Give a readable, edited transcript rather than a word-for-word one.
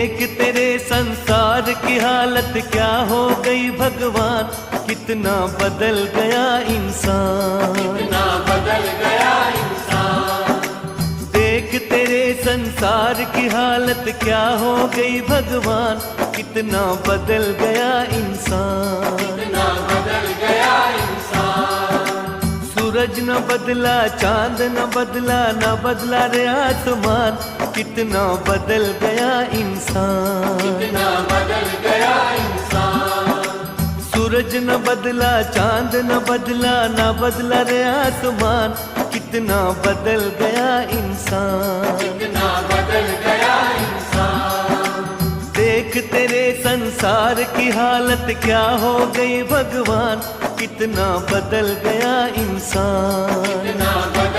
देख तेरे संसार की हालत क्या हो गई भगवान, कितना बदल गया इंसान, कितना बदल गया इंसान। देख तेरे संसार की हालत क्या हो गई भगवान, कितना बदल गया इंसान, कितना बदल गया इंसान। सूरज न बदला, चांद न बदला, न बदला रे आसमान, कितना बदल गया इंसान, कितना बदल गया इंसान। सूरज न बदला, चांद न बदला, न बदला रे आसमान, कितना बदल गया इंसान, कितना बदल गया इंसान। देख तेरे संसार की हालत क्या हो गई भगवान, कितना बदल गया इंसान, कितना बदल